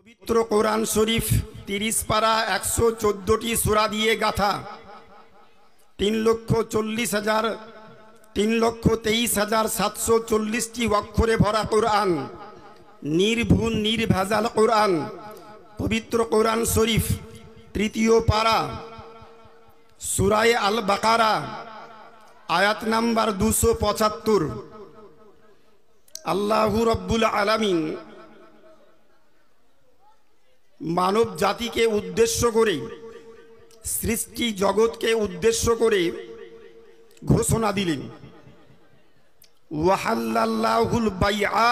পবিত্র কোরআন শরীফ 30 পারা 114টি সূরা দিয়ে গাথা 3,23,740টি অক্ষরে ভরা কোরআন, নির্ভুল নির্ভেজাল কোরআন। পবিত্র কোরআন শরীফ 3য় পারা সূরা আল বাকারা আয়াত নাম্বার 275। আল্লাহু রব্বুল আলামিন মানব জাতিকে উদ্দেশ্য করে, সৃষ্টি জগৎকে উদ্দেশ্য করে ঘোষণা দিলেন, ওয়াহাল্লাল্লাহুল বাইআ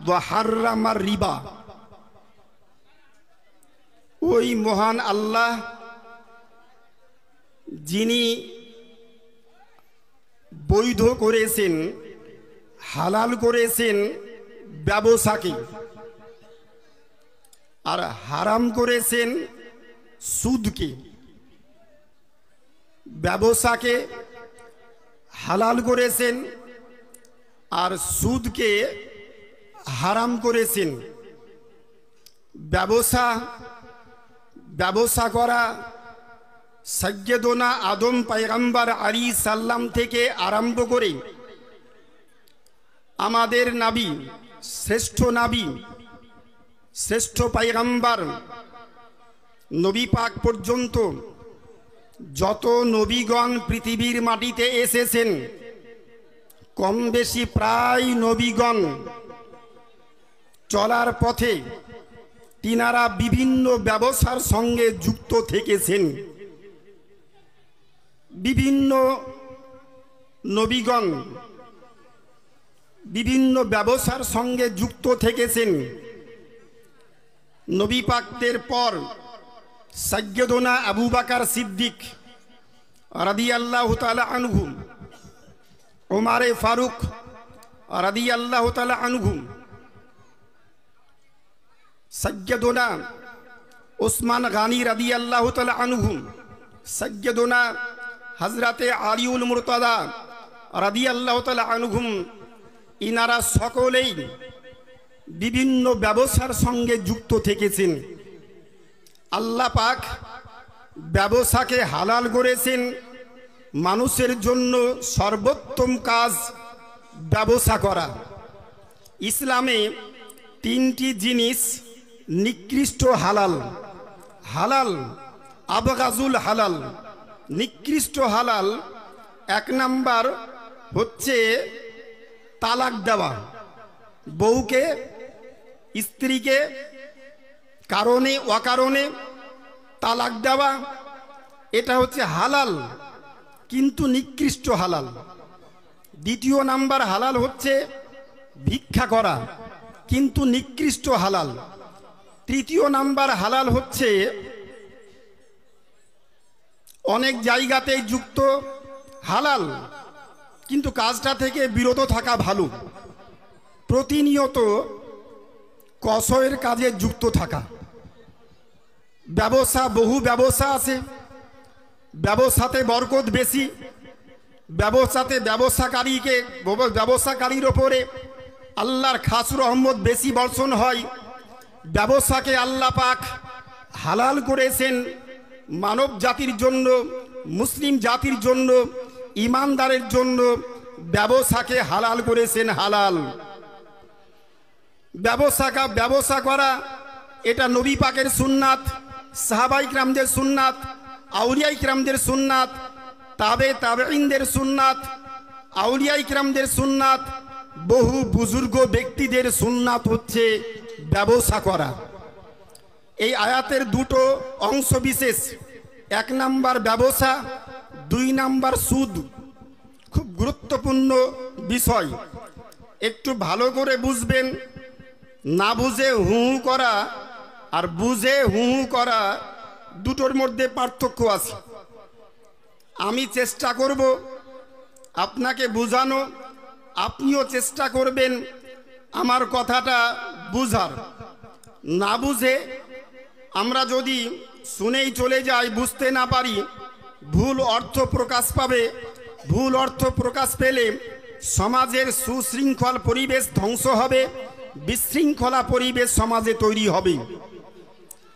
ওয়া হাররামার রিবা। ওই মহান আল্লাহ যিনি বৈধ করেছেন, হালাল করেছেন ব্যবসাকে, আর হারাম করেছেন সুদকে। ব্যবসাকে হালাল করেছেন আর সুদকে হারাম করেছেন। ব্যবসা করা সাইয়্যিদুনা আদম পয়গম্বর আলাইহিস সালাম থেকে আরম্ভ করে আমাদের নবী, শ্রেষ্ঠ পয়গম্বর নবী পাক পর্যন্ত যত নবীগণ পৃথিবীর মাটিতে এসেছেন, কম বেশি প্রায় নবীগণ চলার পথে তিনারা বিভিন্ন ব্যবসার সঙ্গে যুক্ত থেকেছেন। বিভিন্ন নবীগণ বিভিন্ন ব্যবসার সঙ্গে যুক্ত থেকেছেন। নবী পাকদের পর সাইয়্যিদুনা আবু বকর সিদ্দিক রাদিয়াল্লাহু তাআলা আনহু, ওমরে ফারুক রাদিয়াল্লাহু তাআলা আনহু, সাইয়্যিদুনা উসমান গানী রাদিয়াল্লাহু তাআলা আনহু, সাইয়্যিদুনা হযরতে আলীউল মুরতাদা রাদিয়াল্লাহু তাআলা আনহুম, ইনারা সকলেই বিভিন্ন ব্যবসার সঙ্গে যুক্ত থেকেছেন। আল্লাহ পাক ব্যবসাকে হালাল করেছেন। মানুষের জন্য সর্বোত্তম কাজ ব্যবসা করা। ইসলামে 3টি জিনিস নিকৃষ্ট হালাল। হালাল আবগাজুল হালাল, নিকৃষ্ট হালাল। 1 নাম্বার হচ্ছে তালাক দেওয়া, বউকে স্ত্রীকে কারণে অকারণে তালাক দেওয়া, এটা হচ্ছে হালাল কিন্তু নিকৃষ্ট হালাল। 2য় নাম্বার হালাল হচ্ছে ভিক্ষা করা, কিন্তু নিকৃষ্ট হালাল। 3য় নাম্বার হালাল হচ্ছে অনেক জায়গাতেই যুক্ত হালাল, কিন্তু কাজটা থেকে বিরত থাকা ভালো। প্রতিনিয়ত কসয়ের কাজে যুক্ত থাকা। বহু ব্যবসা আছে, ব্যবসাতে বরকত বেশি। ব্যবসাকারীর ওপরে আল্লাহর খাস রহমত বেশি বর্ষণ হয়। ব্যবসাকে আল্লাহ পাক হালাল করেছেন মানব জাতির জন্য, মুসলিম জাতির জন্য, ইমানদারের জন্য। ব্যবসাকে হালাল করেছেন, হালাল। ব্যবসা করা এটা নবী পাকের সুন্নাত, সাহাবায়ে কিরামদের সুন্নাত, আউলিয়ায়ে কিরামদের সুন্নাত, তাবেঈনদের সুন্নাত, আউলিয়ায়ে কিরামদের সুন্নাত, বহু বুজুর্গ ব্যক্তিদের সুন্নাত হচ্ছে ব্যবসা করা। এই আয়াতের 2টো অংশ বিশেষ। 1 নাম্বার ব্যবসা, 2 নাম্বার সুদ। খুব গুরুত্বপূর্ণ বিষয়, একটু ভালো করে বুঝবেন। না বুঝে হু করা আর বুঝে হু করা, দুটোর মধ্যে পার্থক্য আছে। আমি চেষ্টা করব আপনাকে বোঝানো, আপনিও চেষ্টা করবেন আমার কথাটা বুঝার। না বুঝে আমরা যদি শুনেই চলে যাই, বুঝতে না পারি, ভুল অর্থ প্রকাশ পাবে। ভুল অর্থ প্রকাশ পেলে সমাজের সুশৃঙ্খল পরিবেশ ধ্বংস হবে, বিশৃঙ্খলা পরিবেশ সমাজে তৈরি হবে।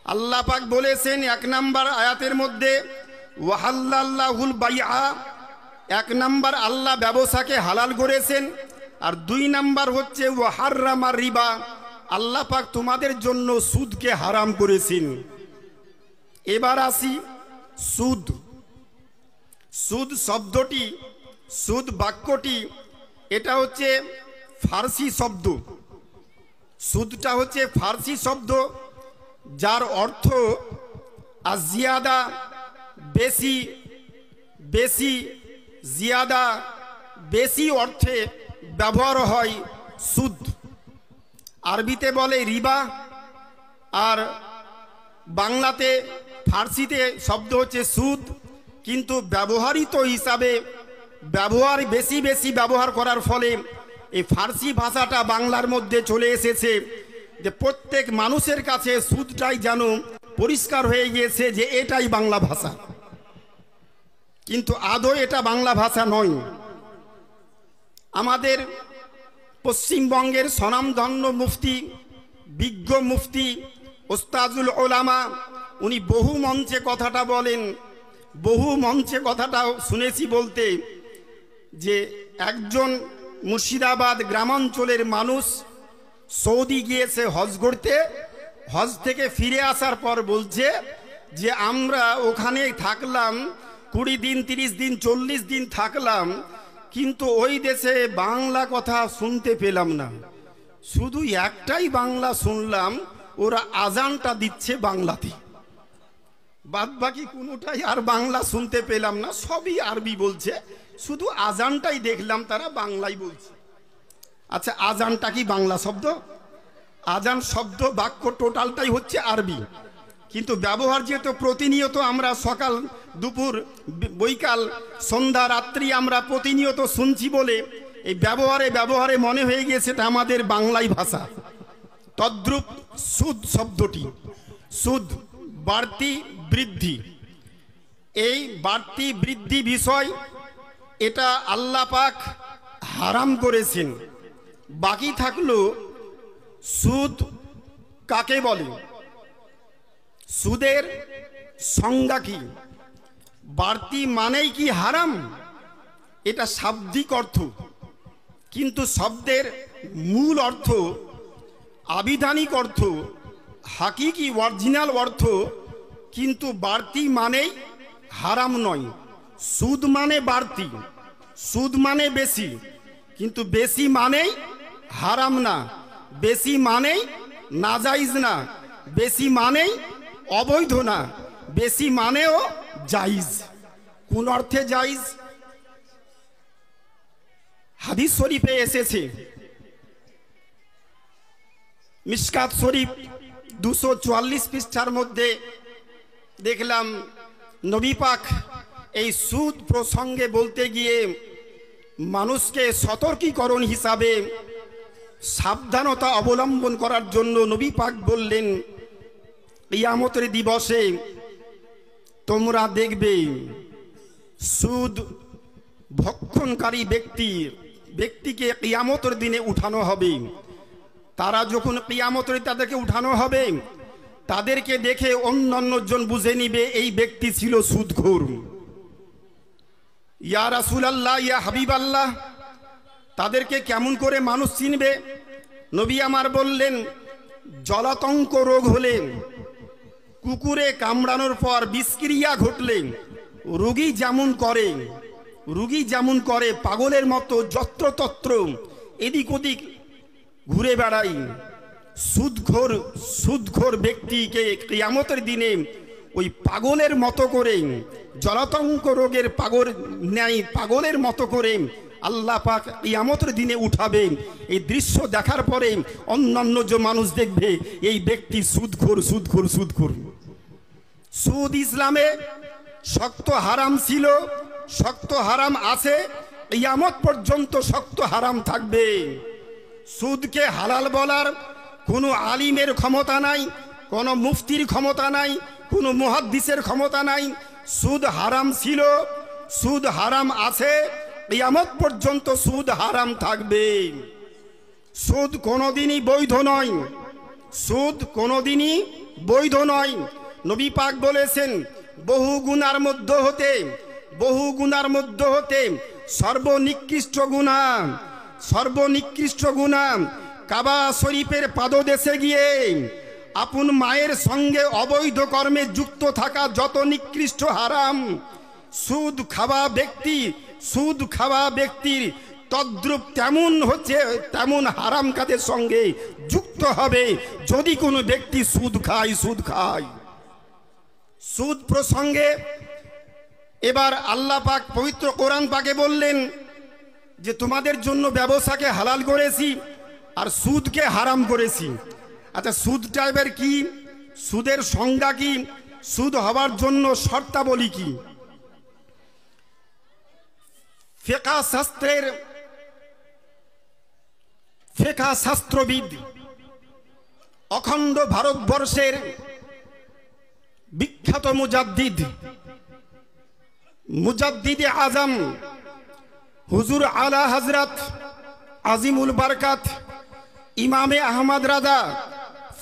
আল্লাহ পাক বলেছেন 1 নম্বর আয়াতের মধ্যে ওয়াহাল্লাল্লাহুল বাইআ, 1 নম্বর আল্লাহ ব্যবসাকে হালাল করেছেন। আর 2 নম্বর হচ্ছে ওয়াহাররামার রিবা, আল্লাহ পাক তোমাদের জন্য সুদকে হারাম করেছেন। এবার আসি সুদ। সুদ শব্দটি, সুদ বাক্যটি, এটা হচ্ছে ফার্সি শব্দ। সুদটা হচ্ছে ফার্সি শব্দ, যার অর্থ আজিয়াদা, বেশি, বেশি, জিয়াদা, বেশি অর্থে ব্যবহার হয় সুদ। আরবিতে বলে রিবা, আর বাংলাতে ফার্সিতে শব্দ হচ্ছে সুদ। কিন্তু ব্যবহারিত হিসাবে ব্যবহার বেশি বেশি ব্যবহার করার ফলে এই ফার্সি ভাষাটা বাংলার মধ্যে চলে এসেছে, যে প্রত্যেক মানুষের কাছে সুদটাই যেন পরিষ্কার হয়ে গিয়েছে যে এটাই বাংলা ভাষা, কিন্তু আদৌ এটা বাংলা ভাষা নয়। আমাদের পশ্চিমবঙ্গের স্বনামধন্য মুফতি, বিজ্ঞ মুফতি ওস্তাজুল ওলামা, উনি বহু মঞ্চে কথাটা বলেন, বহু মঞ্চে কথাটা শুনেছি বলতে, যে একজন মুর্শিদাবাদ গ্রামাঞ্চলের মানুষ সৌদি গিয়েছে হজ করতে, হজ থেকে ফিরে আসার পর বলছে যে আমরা ওখানে থাকলাম 20 দিন, 30 দিন, 40 দিন থাকলাম, কিন্তু ওই দেশে বাংলা কথা শুনতে পেলাম না। শুধু একটাই বাংলা শুনলাম, ওরা আজানটা দিচ্ছে বাংলাতে, বাদ বাকি কোনোটাই আর বাংলা শুনতে পেলাম না, সবই আরবি বলছে, শুধু আজানটাই দেখলাম তারা বাংলাই বলছে। আচ্ছা, আজানটা কি বাংলা শব্দ? আজান শব্দ বাক্য টোটালটাই হচ্ছে আরবি, কিন্তু ব্যবহার যেহেতু প্রতিনিয়ত আমরা সকাল, দুপুর, বৈকাল, সন্ধ্যা, রাত্রি আমরা প্রতিনিয়ত শুনছি বলে এই ব্যবহারে ব্যবহারে মনে হয়ে গিয়েছে এটা আমাদের বাংলাই ভাষা। তদ্রূপ সুদ শব্দটি, সুদ বাড়তি বৃদ্ধি, এই বাড়তি বৃদ্ধি বিষয় এটা আল্লাহ পাক হারাম করেছেন। বাকি থাকলো সুদ কাকে বলে, সুদের সংজ্ঞা কি, বাড়তি মানেই কি হারাম? এটা শাব্দিক অর্থ, কিন্তু শব্দের মূল অর্থ, আবিধানিক অর্থ, হাকিকি অরিজিনাল অর্থ কিন্তু বাড়তি মানেই হারাম নয়। সুদ মানে বাড়তি, সুদ মানে বেশি, কিন্তু বেশি মানেই হারাম না, বেশি মানেই নাজাইজ না, বেশি মানেই অবৈধ না, বেশি মানেও জাইজ। কোন অর্থে জাইজ? হাদিস শরীফে এসেছে, মিশকাত শরীফ 244 পৃষ্ঠার মধ্যে দেখলাম নবী পাক এই সুদ প্রসঙ্গে বলতে গিয়ে মানুষকে সতর্কীকরণ হিসাবে সাবধানতা অবলম্বন করার জন্য নবী পাক বললেন, কিয়ামতের দিবসে তোমরা দেখবে সুদ ভক্ষণকারী ব্যক্তিকে কিয়ামতের দিনে উঠানো হবে। তারা যখন কিয়ামতের তাদেরকে উঠানো হবে, তাদেরকে দেখে অন্যান্য জন বুঝে নিবে এই ব্যক্তি ছিল সুদখোর। ইয়া রাসূলুল্লাহ, ইয়া হাবিবাল্লাহ, তাদেরকে কেমন করে মানুষ চিনবে? নবী আমার বললেন, জলাতঙ্ক রোগ হলে, কুকুরে কামড়ানোর পর বিষক্রিয়া ঘটলে রোগী যেমন করে পাগলের মতো যত্রতত্র এদিক ওদিক ঘুরে বেড়াই, সুদখোর ব্যক্তিকে কিয়ামতের দিনে ওই পাগলের মতো করে, জলাতঙ্ক রোগের পাগলের মতো করে আল্লাহ পাক কিয়ামতের দিনে উঠাবে। এই দৃশ্য দেখার পরে অন্যান্য যে মানুষ দেখবে এই ব্যক্তি সুদখোর। সুদ ইসলামে শক্ত হারাম ছিল, শক্ত হারাম আছে, কিয়ামত পর্যন্ত শক্ত হারাম থাকবে। সুদকে হালাল বলার কোনো আলিমের ক্ষমতা নাই, কোনো মুফতির ক্ষমতা নাই, কোনো মুহাদ্দিসের ক্ষমতা নাই। সুদ হারাম ছিল, সুদ হারাম আছে, কিয়ামত পর্যন্ত সুদ হারাম থাকবে। সুদ কোনোদিনই বৈধ নয়, সুদ কোনোদিনই বৈধ নয়। নবী পাক বলেছেন বহু গুনার মধ্য হতে সর্বনিকৃষ্ট গুনাহ কাবা শরীফের পাদদেশে গিয়ে আপন মায়ের সঙ্গে অবৈধ কর্মে যুক্ত থাকা যত নিকৃষ্ট হারাম। সুদ খাওয়া ব্যক্তির তদ্রূপ তেমন হারাম কাজের সঙ্গে যুক্ত হবে যদি কোনো ব্যক্তি সুদ খায়। সুদ প্রসঙ্গে এবার আল্লাহ পাক পবিত্র কোরআন পাকে বললেন যে তোমাদের জন্য ব্যবসাকে হালাল করেছি আর সুদকে হারাম করেছি। আচ্ছা, সুদটা এবার কি? সুদের সংজ্ঞা কি? সুদ হওয়ার জন্য শর্তাবলী কি? ফিকহ শাস্ত্রবিদ অখণ্ড ভারতবর্ষের বিখ্যাত মুজাদ্দিদে আজম হুজুর আলা হযরত আজিমুল বারকাত ইমামে আহমদ রাজা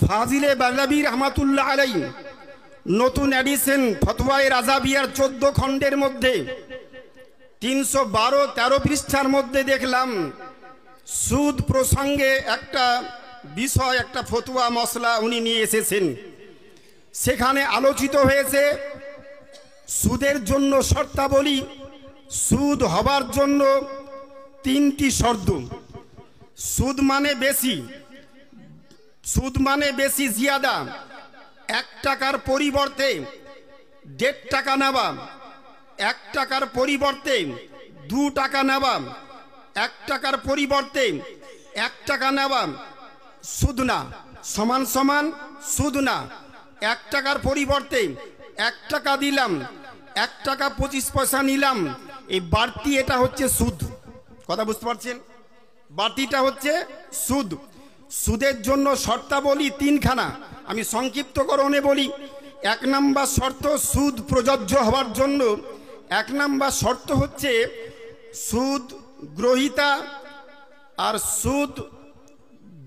ফাজিলে বাগলাবী রহমাতুল্লাহ আলাইহি নতুন এডিশন ফতোয়ায়ে রাজাবিয়ার 14 খণ্ডের মধ্যে 312-13 পৃষ্ঠার মধ্যে দেখলাম সুদ প্রসঙ্গে একটা বিষয়, একটা ফতোয়া মসলা উনি নিয়ে এসেছেন। সেখানে আলোচিত হয়েছে সুদের জন্য শর্তাবলী। সুদ হবার জন্য 3টি শর্ত। সুদ মানে বেশি জিয়াদা, 1 টাকার পরিবর্তে 1.5 টাকা নেওয়া, 1 টাকার পরিবর্তে 2 টাকা নেওয়া, 1 টাকার পরিবর্তে 1 টাকা নেওয়া। সুদ না সমান সুদ না। 1 টাকার পরিবর্তে 1 টাকা দিলাম, 1 টাকা 25 পয়সা নিলাম, এই বাড়তি এটা হচ্ছে সুদ। কথা বুঝতে পারছেন? বাড়তিটা হচ্ছে সুদ। সুদের জন্য শর্তাবলী 3খানা, আমি সংক্ষিপ্তকরণে বলি। 1 নম্বর শর্ত, সুদ প্রযোজ্য হওয়ার জন্য 1 নম্বর শর্ত হচ্ছে সুদ গ্রহীতা আর সুদ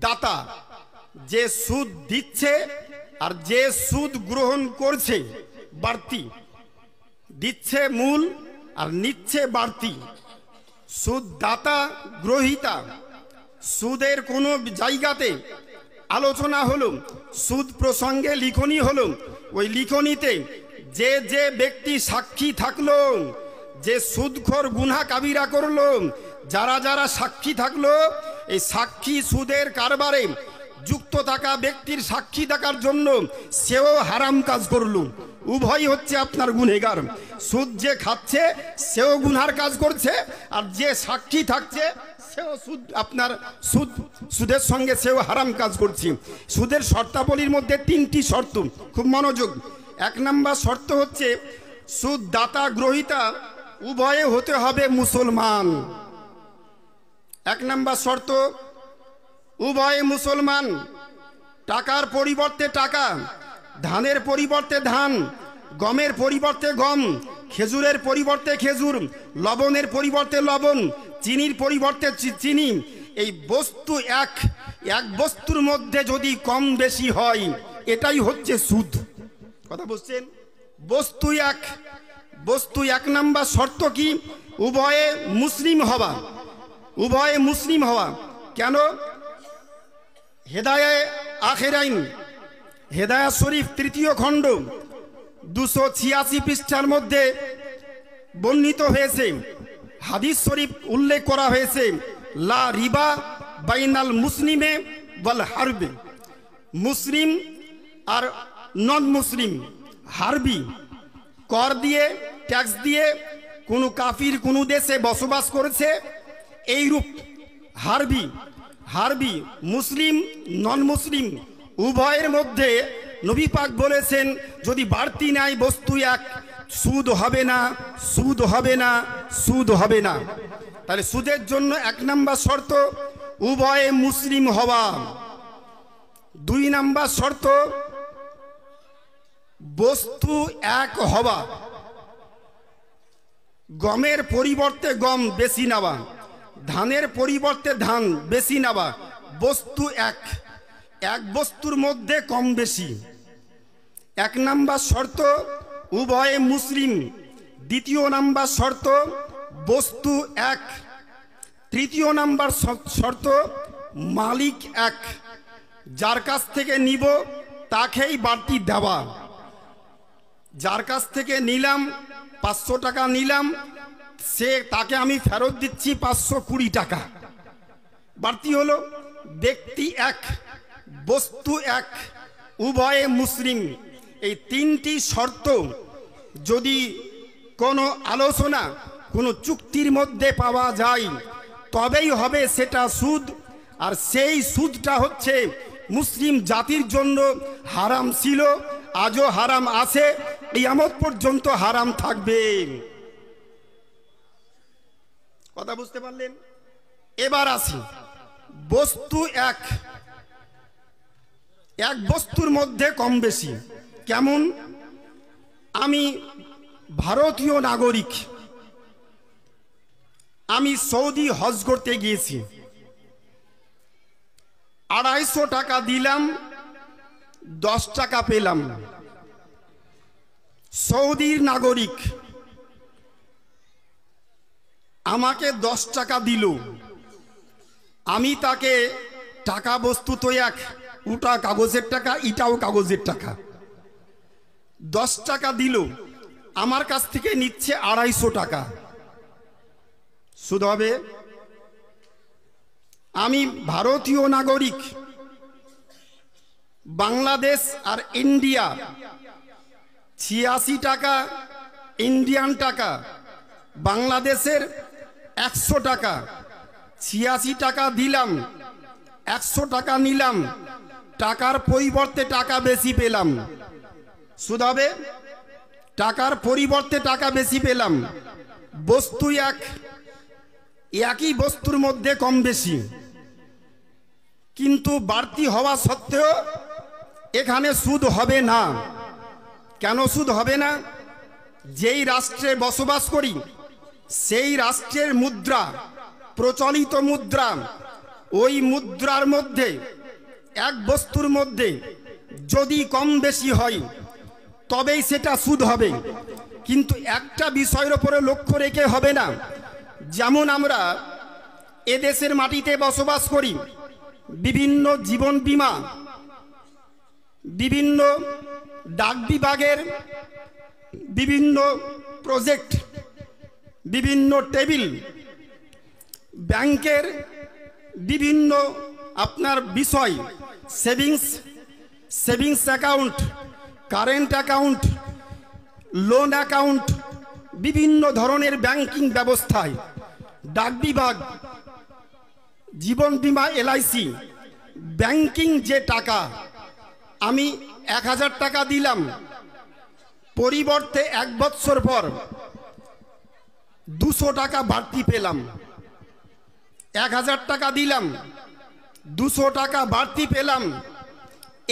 দাতা, যে সুদ দিচ্ছে আর যে সুদ গ্রহণ করছে, বাড়তি দিচ্ছে মূল আর নিচ্ছে বাড়তি। সুদ দাতা গ্রহীতা, সুদের কোনো জায়গাতে আলোচনা হলো, সুদ প্রসঙ্গে লিখনি হলো, ওই লিখনিতে যে ব্যক্তি সাক্ষী থাকলো, যে সুদখোর গুনাহ কাবিরা করলো, যারা সাক্ষী থাকলো, এই সাক্ষী সুদের কারবারে যুক্ত থাকা ব্যক্তির সাক্ষী থাকার জন্য সেও হারাম কাজ করলো। উভয় হচ্ছে আপনার গুনহগার। সুদ যে খাচ্ছে সেও গুনহার কাজ করছে, আর যে সাক্ষী থাকছে সেও সুদের সঙ্গে সেও হারাম কাজ করছে। সুদের শর্তাবলীর মধ্যে 3টি শর্ত, খুব মনোযোগ। 1 নম্বর শর্ত হচ্ছে সুদ দাতা গ্রহীতা উভয়ে হতে হবে মুসলমান। 1 নম্বর শর্ত, উভয়ে মুসলমান। টাকার পরিবর্তে টাকা, ধানের পরিবর্তে ধান, গমের পরিবর্তে গম, খেজুরের পরিবর্তে খেজুর, লবণের পরিবর্তে লবণ, চিনির পরিবর্তে চিনি। এই বস্তু এক বস্তুর মধ্যে যদি কম বেশি হয়, এটাই হচ্ছে সুদ। কথা বুঝছেন? বস্তু 1 নম্বর শর্ত কি? উভয়ে মুসলিম হওয়া। কেন? হেদায়া শরীফ 3য় খণ্ড 286 পৃষ্ঠার মধ্যে বর্ণিত হয়েছে, হাদিস শরীফ উল্লেখ করা হয়েছে, লা রিবা বাইনাল মুসলিমে ওয়াল হারবি। মুসলিম আর নন মুসলিম, হারবি, কর দিয়ে ট্যাক্স দিয়ে কোনো কাফির কোনো দেশে বসবাস করেছে, এইরূপ হারবি মুসলিম নন মুসলিম উভয়ের মধ্যে নবী পাক বলেছেন যদি বাড়তি নাই বস্তু এক, সুদ হবে না। তাহলে সুদের জন্য 1 নম্বর শর্ত উভয়ে মুসলিম হওয়া। 2 নম্বর শর্ত বস্তু এক হওয়া। গমের পরিবর্তে গম বেশি নেওয়া, ধানের পরিবর্তে ধান বেশি নেওয়া। বস্তু এক বস্তুর মধ্যে কম বেশি। এক নাম্বার শর্ত উভয়ে মুসলিম, দ্বিতীয় নাম্বার শর্ত বস্তু এক, তৃতীয় নাম্বার শর্ত মালিক এক, যার কাছ থেকে নিব তাকেই বাড়তি দেওয়া। যার কাছ থেকে নিলাম 500 টাকা নিলাম, তাকে আমি ফেরত দিচ্ছি 520 টাকা, বাড়তি হলো। ব্যক্তি এক, বস্তু এক, উভয়ে মুসলিম। এই তিনটি শর্ত যদি কোনো আলোচনা, কোনো চুক্তির মধ্যে পাওয়া যায় তবেই হবে সেটা সুদ। আর সেই সুদটা হচ্ছে মুসলিম জাতির জন্য হারাম ছিল, আজও হারাম আছে, কিয়ামত পর্যন্ত হারাম থাকবে। কথা বুঝতে পারলেন? এবার আসি বস্তু এক। এক বস্তুর মধ্যে কম বেশি কেমন? আমি ভারতীয় নাগরিক, আমি সৌদি হজ করতে গিয়েছি, 250 টাকা দিলাম, 10 টাকা পেলাম। সৌদির নাগরিক আমাকে 10 টাকা দিল, আমি তাকে টাকা বস্তু তো এক, ওটা কাগজের টাকা, এটাও কাগজের টাকা, 10 টাকা দিল, আমার কাছ থেকে নিচ্ছে 250 টাকা, সুদ হবে? আমি ভারতীয় নাগরিক, বাংলাদেশ আর ইন্ডিয়া 86 টাকা ইন্ডিয়ান টাকা, বাংলাদেশের 100 টাকা, 86 টাকা দিলাম, 100 টাকা নিলাম, টাকার পরিবর্তে টাকা বেশি পেলাম, সুদ হবে? টাকার পরিবর্তে টাকা বেশি পেলাম, বস্তু এক, একই বস্তুর মধ্যে কম বেশি, কিন্তু বাড়তি হওয়া সত্ত্বেও এখানে সুদ হবে না। কেন সুদ হবে না? যেই রাষ্ট্রে বসবাস করি সেই রাষ্ট্রের মুদ্রা, প্রচলিত মুদ্রা, ওই মুদ্রার মধ্যে এক বস্তুর মধ্যে যদি কম বেশি হয় তবেই সেটা সুদ হবে। কিন্তু একটা বিষয়ের উপরে লক্ষ্য রেখে হবে না। যেমন আমরা এদেশের মাটিতে বসবাস করি, বিভিন্ন জীবন বীমা, বিভিন্ন ডাক বিভাগের বিভিন্ন প্রজেক্ট, বিভিন্ন টেবিল, ব্যাংকের বিভিন্ন আপনার বিষয়, savings account, current account, loan account, বিভিন্ন ধরনের ব্যাংকিং ব্যবস্থায় ডাক বিভাগ, জীবন বীমা, এলআইসি, ব্যাংকিং যে টাকা, আমি 1000 টাকা দিলাম, পরিবর্তে 1 বছর পর 200 টাকা বাড়তি পেলাম। 1000 টাকা দিলাম, 200 টাকা বাড়তি পেলাম।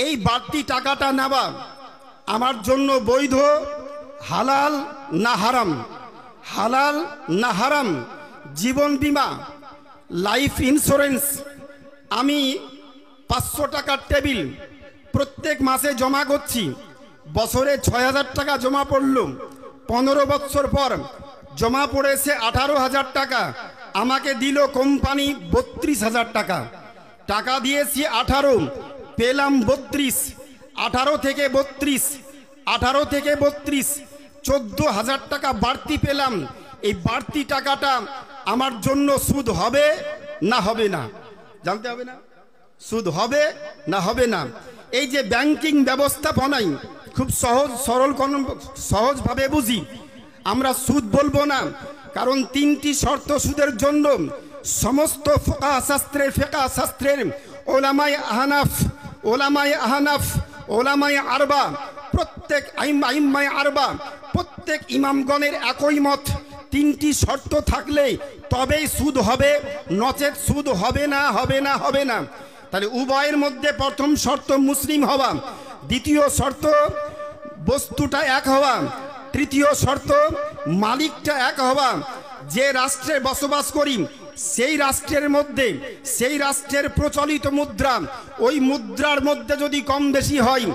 এই বাড়তি টাকাটা নেওয়া আমার জন্য বৈধ, হালাল না হারাম? হালাল না হারাম? জীবন বীমা, লাইফ ইন্স্যুরেন্স, আমি 500 টাকার টেবিল প্রত্যেক মাসে জমা করছি, বছরে 6000 টাকা জমা পড়ল, 15 বছর পর জমা পড়েছে 18,000 টাকা, আমাকে দিল কোম্পানি 32,000 টাকা, টাকা দিয়েছি 18, পেলাম 32, 18 থেকে 32, 18 থেকে 32, 14,000 টাকা বাড়তি পেলাম। এই বাড়তি টাকাটা আমার জন্য সুদ হবে না হবে না? জানতে হবে না? সুদ হবে না হবে না? এই যে ব্যাংকিং ব্যবস্থাপনায় খুব সহজভাবে বুঝি, আমরা সুদ বলবো না, কারণ 3টি শর্ত সুদের জন্য। সমস্ত ফিকহ শাস্ত্রের ওলামায়ে আহনাফ, ওলামায়ে আরবা, প্রত্যেক আইম্মায়ে আরবা, প্রত্যেক ইমামগণের একই মত, 3টি শর্ত থাকলে তবেই সুদ হবে, নচেত সুদ হবে না, হবে না, হবে না। তাহলে উভয়ের মধ্যে প্রথম শর্ত মুসলিম হওয়া, দ্বিতীয় শর্ত বস্তুটা এক হওয়া, তৃতীয় শর্ত মালিকটা এক হওয়া। যে রাষ্ট্রে বসবাস করি সেই রাষ্ট্রের মধ্যে, সেই রাষ্ট্রের প্রচলিত মুদ্রা, ওই মুদ্রার মধ্যে যদি কম বেশি হয়,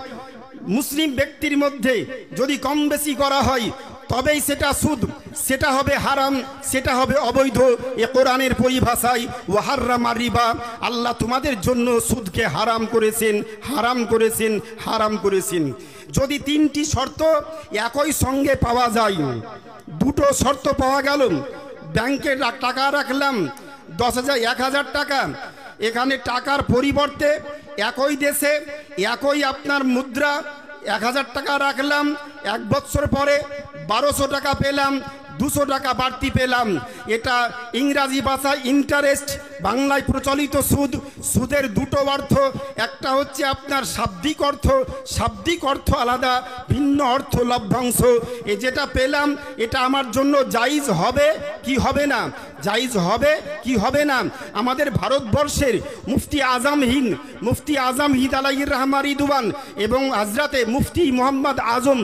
মুসলিম ব্যক্তির মধ্যে যদি কম বেশি করা হয় তবেই সেটা সুদ, সেটা হবে হারাম, সেটা হবে অবৈধ। এ কোরআনের পরিভাষায় ওয়াহাররামা রিবা, আল্লাহ তোমাদের জন্য সুদকে হারাম করেছেন, হারাম করেছেন, হারাম করেছেন। যদি তিনটি শর্ত একই সঙ্গে পাওয়া যায়, দুটো শর্ত পাওয়া গেল, ব্যাংকে টাকা রাখলাম 10,000 1,000 টাকা, এখানে টাকার পরিবর্তে একই দেশে একই আপনার মুদ্রা 1,000 টাকা রাখলাম, 1 বছর পরে 1200 টাকা পেলাম, 200 টাকা বাড়তি পেলাম। এটা ইংরাজি ভাষায় ইন্টারেস্ট, বাংলায় প্রচলিত সুদ। সুদের দুটো অর্থ, একটা হচ্ছে আপনার শাব্দিক অর্থ, শাব্দিক অর্থ আলাদা, ভিন্ন অর্থ লভ্যাংশ। এ যেটা পেলাম এটা আমার জন্য জায়েজ হবে কি হবে না, জায়েজ হবে কি হবে না। আমাদের ভারতবর্ষের মুফতি আজম হিদ আলাইহির রহমা রিদওয়ান এবং হযরতে মুফতি মোহাম্মদ আজম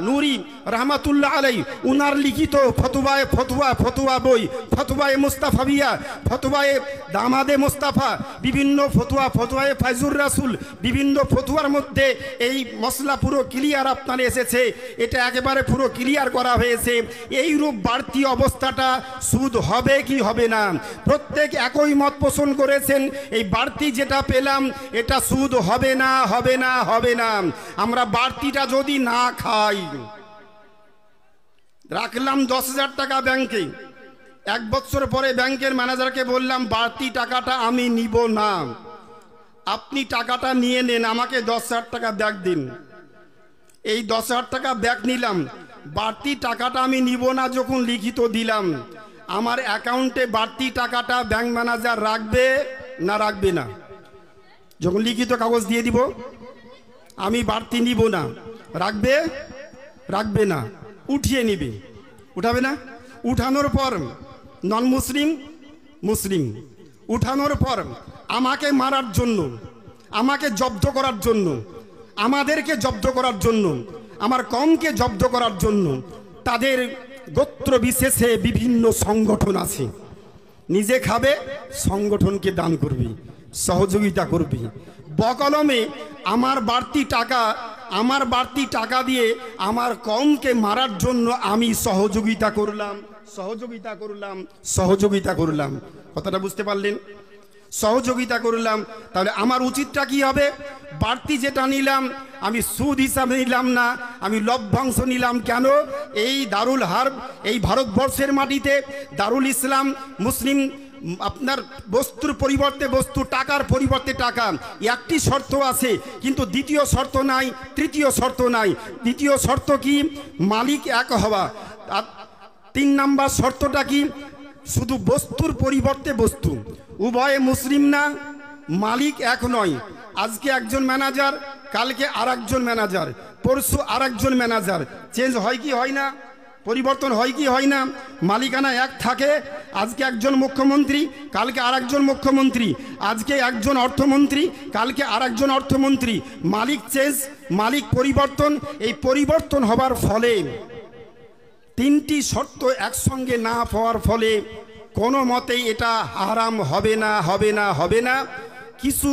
নুরি রহমাতুল্লাহ আলাই, উনার লিখিত ফতুয়া বই, ফতুয়ায়ে মুস্তাফাবিয়া, ফতুয়ায়ে দামাদে মুস্তাফা, বিভিন্ন ফতুয়ায়ে ফাইজুর রাসুল, বিভিন্ন ফতুয়ার মধ্যে এই মশলা পুরো ক্লিয়ার আপনার এসেছে। এটা একেবারে পুরো ক্লিয়ার করা হয়েছে। এই রূপ বাড়তি অবস্থাটা সুদ হবে কি হবে না, প্রত্যেক একই মত পোষণ করেছেন। এই বাড়তি যেটা পেলাম এটা সুদ হবে না, হবে না, হবে না। আমরা বাড়তিটা যদি না খাই, রাখলাম 10,000 টাকা ব্যাংকে, 1 বছর পরে ব্যাংকের ম্যানেজারকে বললাম বাড়তি টাকাটা আমি নিব না, আপনি টাকাটা নিয়ে নেন, আমাকে 10,000 টাকা ব্যাক দিন। এই 10,000 টাকা ব্যাক নিলাম, বাড়তি টাকাটা আমি নিব না যখন লিখিত দিলাম, আমার অ্যাকাউন্টে বাড়তি টাকাটা ব্যাংক ম্যানেজার রাখবে না রাখবে না? যখন লিখিত কাগজ দিয়ে দিব আমি বাড়তি নিব না, রাখবে রাখবে না? উঠিয়ে নিবে, উঠাবে না? উঠানোর পর নন মুসলিম উঠানোর পর আমাকে মারার জন্য, আমাকে জব্দ করার জন্য, আমাদেরকে জব্দ করার জন্য, আমার কমকে জব্দ করার জন্য তাদের গোত্র বিশেষে বিভিন্ন সংগঠন আছে। নিজে খাবে, সংগঠনকে দান করবি, সহযোগিতা করবি। বকলমে আমার বাড়তি টাকা দিয়ে আমার কমকে মারার জন্য আমি সহযোগিতা করলাম। কথাটা বুঝতে পারলেন? সহযোগিতা করলাম। তাহলে আমার উচিতটা কি হবে? বাড়তি যেটা নিলাম আমি সুদ হিসাবে নিলাম না, আমি লভ্যাংশ নিলাম। কেন? এই দারুল হারব, এই ভারতবর্ষের মাটিতে দারুল ইসলাম, মুসলিম আপনার বস্তুর পরিবর্তে বস্তু, টাকার পরিবর্তে টাকা, একটি শর্ত আছে কিন্তু দ্বিতীয় শর্ত নাই, তৃতীয় শর্ত নাই। দ্বিতীয় শর্ত কি? মালিক এক হওয়া। আর 3 নাম্বার শর্তটা কি? শুধু বস্তুর পরিবর্তে বস্তু, উভয়ে মুসলিম না, মালিক এক নয়। আজকে একজন ম্যানেজার, কালকে আরেকজন ম্যানেজার, পরশু আরেকজন ম্যানেজার। চেঞ্জ হয় কি হয় না? পরিবর্তন হয় কি হয় না? মালিকানা এক থাকে। আজকে একজন মুখ্যমন্ত্রী, কালকে আরেকজন মুখ্যমন্ত্রী, আজকে একজন অর্থমন্ত্রী, কালকে আরেকজন অর্থমন্ত্রী। মালিক চেঞ্জ, মালিক পরিবর্তন। এই পরিবর্তন হবার ফলে 3টি শর্ত একসঙ্গে না পাওয়ার ফলে কোনো মতেই এটা হারাম হবে না, হবে না, হবে না। কিছু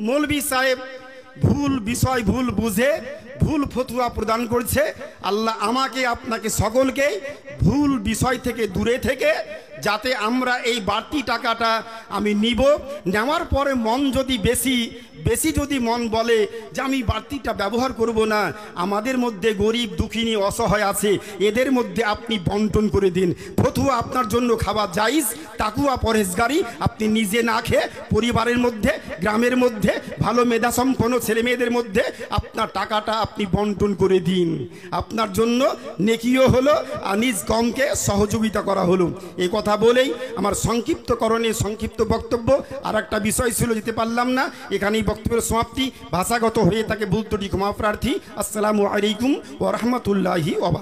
মৌলবি সাহেব ভুল বিষয় ভুল বুঝে ভুল ফতুয়া প্রদান করছে। আল্লাহ আমাকে আপনাকে সকলকে ভুল বিষয় থেকে দূরে থেকে যাতে আমরা এই বাড়তি টাকাটা আমি নিব, নেওয়ার পরে মন যদি বেশি যদি মন বলে যে আমি বাড়তিটা ব্যবহার করব না, আমাদের মধ্যে গরিব দুঃখিনী অসহায় আছে, এদের মধ্যে আপনি বন্টন করে দিন। ফতুয়া আপনার জন্য খাওয়া জায়েজ, তাকুয়া পরহেজগারি আপনি নিজে না খেয়ে পরিবারের মধ্যে, গ্রামের মধ্যে ভালো মেধাসম্পন্ন ছেলে মেয়েদের মধ্যে আপনার টাকাটা আপনি বন্টন করে দিন। আপনার জন্য নেকিও হলো আর নিজ কমকে সহযোগিতা করা হলো। এই কথা বলেই আমার সংক্ষিপ্তকরণে সংক্ষিপ্ত বক্তব্য, আর একটা বিষয় ছিল যেতে পারলাম না, এখানেই বক্তব্যের সমাপ্তি। ভাষাগত হয়ে তাকে ভুল ত্রুটি ক্ষমা প্রার্থী। আসসালামু আলাইকুম ওয়া রাহমাতুল্লাহি ওয়া বারাকাতুহু।